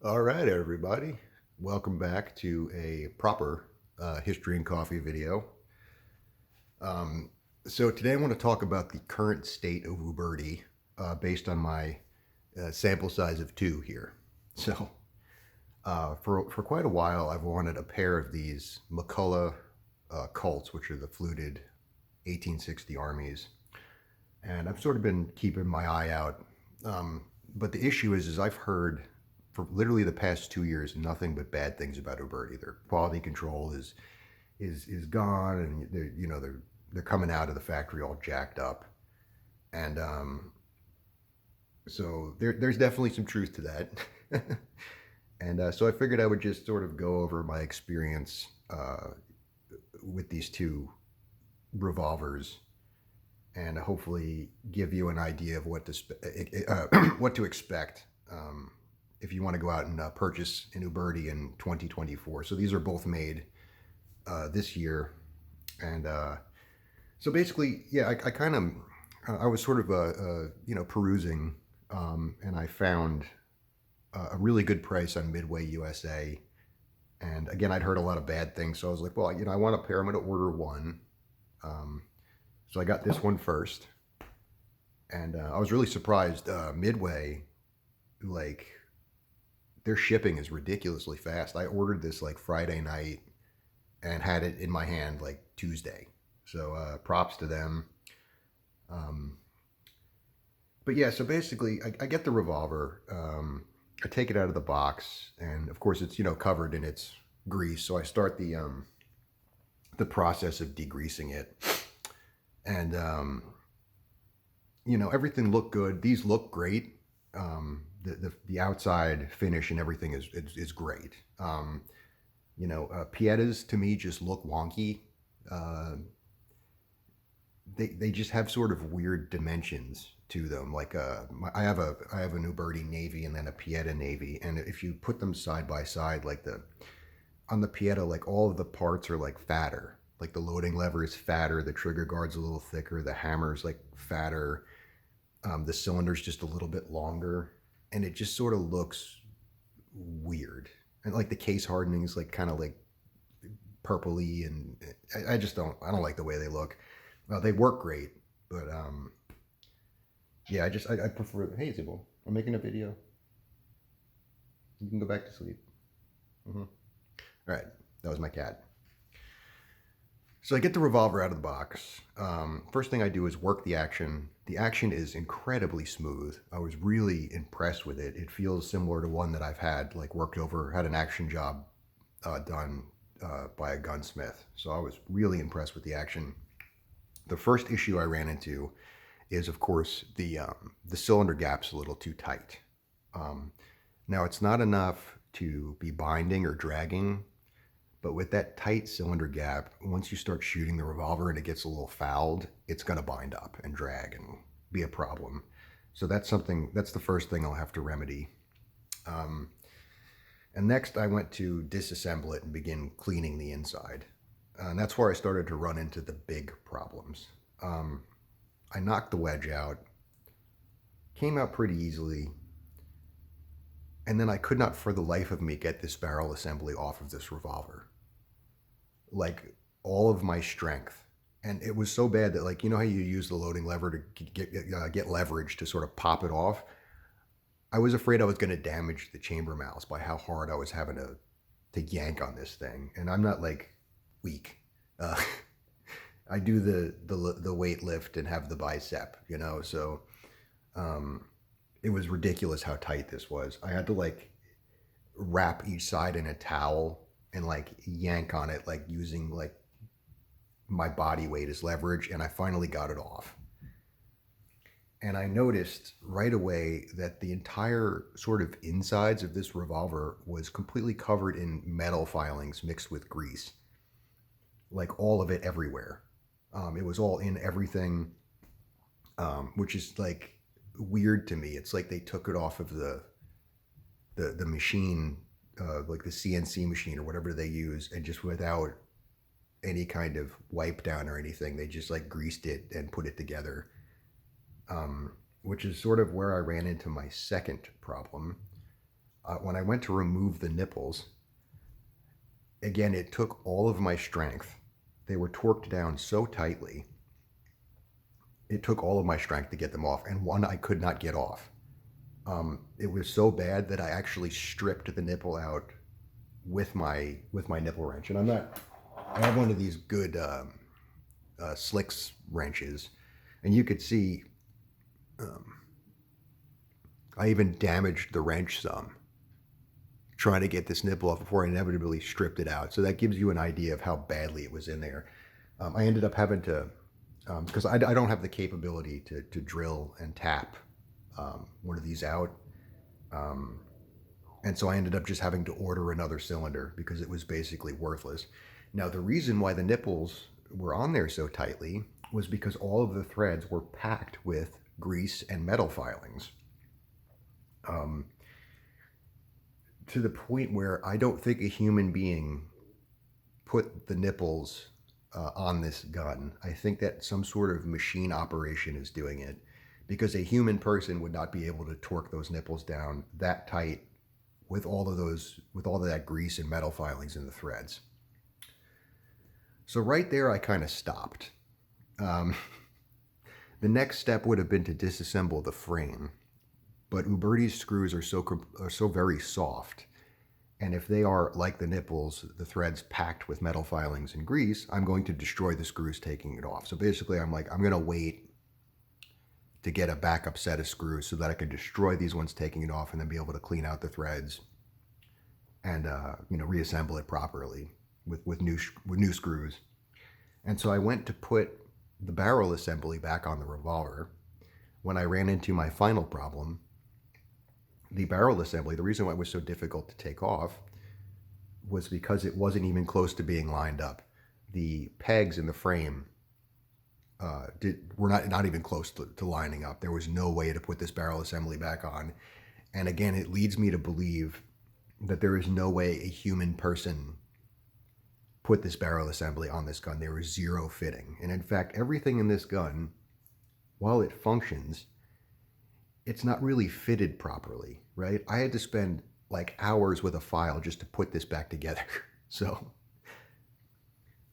All right, everybody. Welcome back to a proper history and coffee video. Um, so today I want to talk about the current state of Uberti based on my sample size of two here. So for quite a while, I've wanted a pair of these McCullough Colts, which are the fluted 1860 armies, and I've sort of been keeping my eye out. But the issue is I've heard for literally the past 2 years nothing but bad things about Uberti. Their quality control is gone, and they're coming out of the factory all jacked up, and so there's definitely some truth to that. And so I figured I would just sort of go over my experience with these two revolvers and hopefully give you an idea of what what to expect if you want to go out and purchase an Uberti in 2024. So these are both made this year, and so basically, yeah, I kind of I was sort of perusing, and I found a really good price on Midway USA. And again, I'd heard a lot of bad things, so I was like, well, I want a pair. I'm going to order one. So I got this one first, and I was really surprised. Midway, like, their shipping is ridiculously fast. I ordered this like Friday night and had it in my hand like Tuesday. So props to them. Um, but yeah, so basically, I get the revolver. I take it out of the box, and of course, it's covered in its grease. So I start the process of degreasing it, and everything looked good. These look great. The outside finish and everything is great. Pietas to me just look wonky. Uh, they just have sort of weird dimensions to them. Like I have an Uberti navy and then a Pieta navy, and if you put them side by side, like on the Pieta, like all of the parts are like fatter. Like the loading lever is fatter, the trigger guard's a little thicker, the hammer's like fatter, the cylinder's just a little bit longer, and it just sort of looks weird. And like the case hardening is like kind of like purpley, and I don't like the way they look. They work great, but yeah, I prefer. Hey, Sybil, I'm making a video. You can go back to sleep. All right, that was my cat. So I get the revolver out of the box. First thing I do is work the action. The action is incredibly smooth. I was really impressed with it. It feels similar to one that I've had, like had an action job done by a gunsmith. So I was really impressed with the action. The first issue I ran into is, of course, the cylinder gap's a little too tight. Now, it's not enough to be binding or dragging, but with that tight cylinder gap, once you start shooting the revolver and it gets a little fouled, it's going to bind up and drag and be a problem. So that's the first thing I'll have to remedy. And next, I went to disassemble it and begin cleaning the inside. And that's where I started to run into the big problems. I knocked the wedge out, came out pretty easily, and then I could not for the life of me get this barrel assembly off of this revolver. Like, all of my strength. And it was so bad that, like, you know how you use the loading lever to get leverage to sort of pop it off? I was afraid I was going to damage the chamber mouths by how hard I was having to yank on this thing. And I'm not, like, weak. I do the weight lift and have the bicep, so it was ridiculous how tight this was. I had to like wrap each side in a towel and like yank on it, like using like my body weight as leverage, and I finally got it off. And I noticed right away that the entire sort of insides of this revolver was completely covered in metal filings mixed with grease. Like all of it everywhere. It was all in everything, which is like weird to me. It's like they took it off of the machine, like the CNC machine or whatever they use, and just without any kind of wipe down or anything, they just like greased it and put it together. Which is sort of where I ran into my second problem. When I went to remove the nipples, again, it took all of my strength. They were torqued down so tightly. It took all of my strength to get them off, and one I could not get off. It was so bad that I actually stripped the nipple out with my nipple wrench. And I have one of these good Slicks wrenches, and you could see I even damaged the wrench some trying to get this nipple off before I inevitably stripped it out. So that gives you an idea of how badly it was in there. I ended up having to, because I don't have the capability to drill and tap one of these out. And so I ended up just having to order another cylinder because it was basically worthless. Now, the reason why the nipples were on there so tightly was because all of the threads were packed with grease and metal filings. To the point where I don't think a human being put the nipples on this gun. I think that some sort of machine operation is doing it, because a human person would not be able to torque those nipples down that tight with all of that grease and metal filings in the threads. So right there, I kind of stopped. The next step would have been to disassemble the frame, but Uberti's screws are so very soft, and if they are like the nipples, the threads packed with metal filings and grease, I'm going to destroy the screws taking it off. So basically, I'm going to wait to get a backup set of screws so that I can destroy these ones taking it off, and then be able to clean out the threads and reassemble it properly with new screws. And so I went to put the barrel assembly back on the revolver when I ran into my final problem. The barrel assembly, the reason why it was so difficult to take off was because it wasn't even close to being lined up. The pegs in the frame were not even close to lining up. There was no way to put this barrel assembly back on. And again, it leads me to believe that there is no way a human person put this barrel assembly on this gun. There was zero fitting. And in fact, everything in this gun, while it functions, it's not really fitted properly, right? I had to spend like hours with a file just to put this back together. So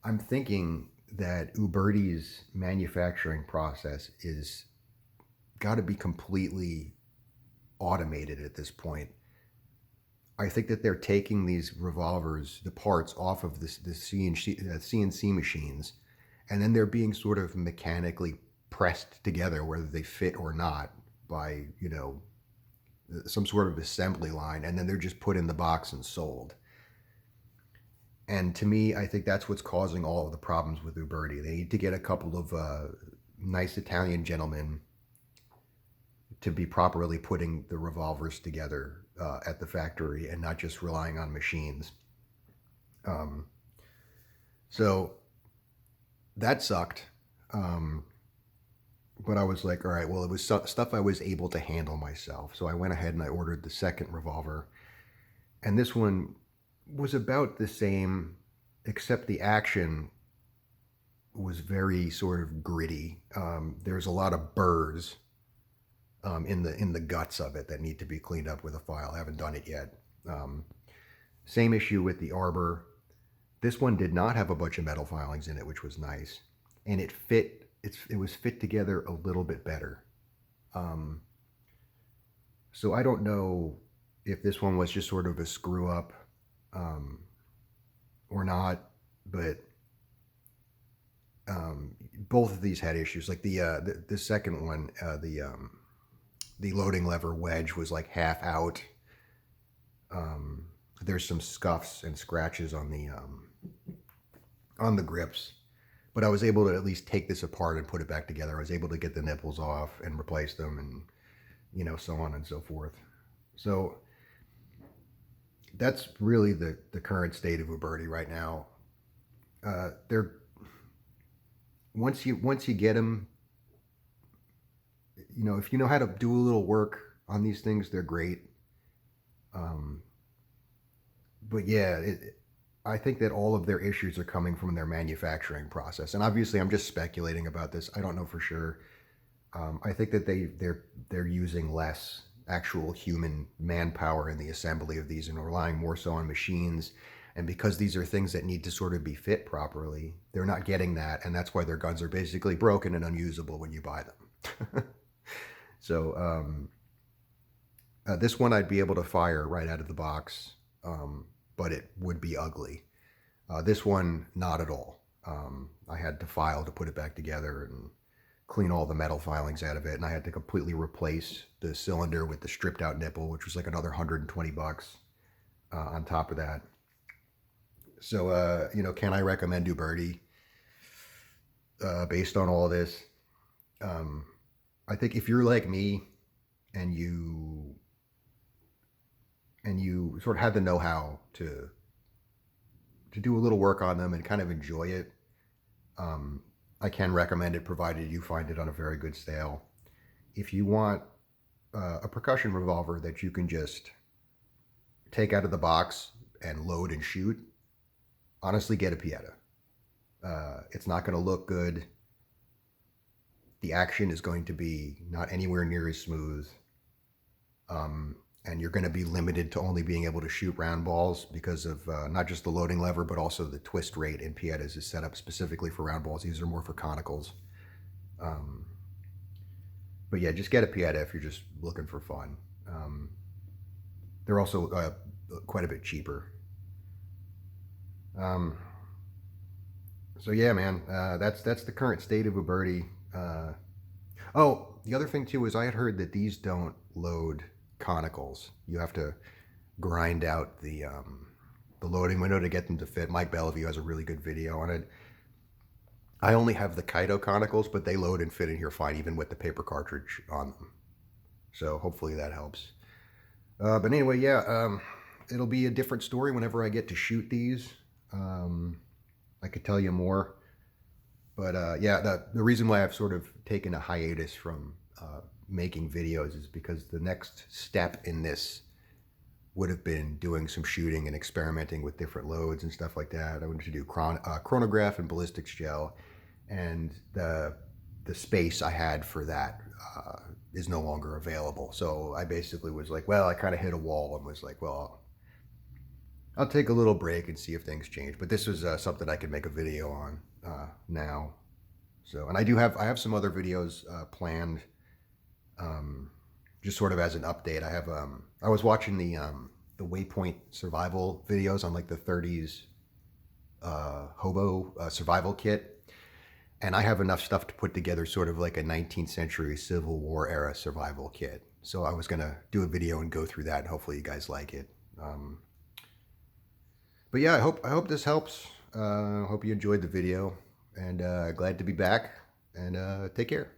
I'm thinking that Uberti's manufacturing process is got to be completely automated at this point. I think that they're taking these revolvers, the parts off of the CNC machines, and then they're being sort of mechanically pressed together, whether they fit or not, by, some sort of assembly line, and then they're just put in the box and sold. And to me, I think that's what's causing all of the problems with Uberti. They need to get a couple of nice Italian gentlemen to be properly putting the revolvers together at the factory, and not just relying on machines. So that sucked. But I was like, all right, well, it was stuff I was able to handle myself. So I went ahead and I ordered the second revolver. And this one was about the same, except the action was very sort of gritty. There's a lot of burrs in the guts of it that need to be cleaned up with a file. I haven't done it yet. Same issue with the arbor. This one did not have a bunch of metal filings in it, which was nice. And it was fit together a little bit better. So I don't know if this one was just sort of a screw up or not, but both of these had issues. Like the second one, the loading lever wedge was like half out. There's some scuffs and scratches on the grips, but I was able to at least take this apart and put it back together. I was able to get the nipples off and replace them, and so on and so forth. So that's really the current state of Uberti right now. They're once you get them, if you know how to do a little work on these things, they're great. But yeah, I think that all of their issues are coming from their manufacturing process. And obviously, I'm just speculating about this. I don't know for sure. I think that they're using less actual human manpower in the assembly of these and relying more so on machines. And because these are things that need to sort of be fit properly, they're not getting that. And that's why their guns are basically broken and unusable when you buy them. So this one I'd be able to fire right out of the box, but it would be ugly. This one, not at all. I had to file to put it back together and clean all the metal filings out of it, and I had to completely replace the cylinder with the stripped out nipple, which was like another $120 on top of that. So, can I recommend Uberti based on all this? I think if you're like me and you sort of had the know-how to do a little work on them and kind of enjoy it, I can recommend it, provided you find it on a very good sale. If you want a percussion revolver that you can just take out of the box and load and shoot, honestly, get a Pieta. It's not going to look good. The action is going to be not anywhere near as smooth. And you're going to be limited to only being able to shoot round balls because of not just the loading lever, but also the twist rate in Pietas is set up specifically for round balls. These are more for conicals. But yeah, just get a Pieta if you're just looking for fun. They're also quite a bit cheaper. So yeah, man, that's the current state of Uberti. Oh, the other thing too is I had heard that these don't load conicals. You have to grind out the loading window to get them to fit. Mike Bellevue has a really good video on it. I only have the Kaito conicals, but they load and fit in here fine, even with the paper cartridge on them. So hopefully that helps. But anyway, yeah, it'll be a different story whenever I get to shoot these. I could tell you more. But yeah, the reason why I've sort of taken a hiatus from making videos is because the next step in this would have been doing some shooting and experimenting with different loads and stuff like that. I wanted to do chronograph and ballistics gel, and the space I had for that is no longer available. So I basically was like, well, I kind of hit a wall and was like, well, I'll take a little break and see if things change. But this was something I could make a video on now. So, and I have some other videos planned, just sort of as an update. I was watching the Waypoint survival videos on like the 30s hobo survival kit, and I have enough stuff to put together sort of like a 19th century Civil War era survival kit. So I was gonna do a video and go through that, and hopefully you guys like it. But yeah, I hope this helps. Hope you enjoyed the video, and glad to be back. And take care.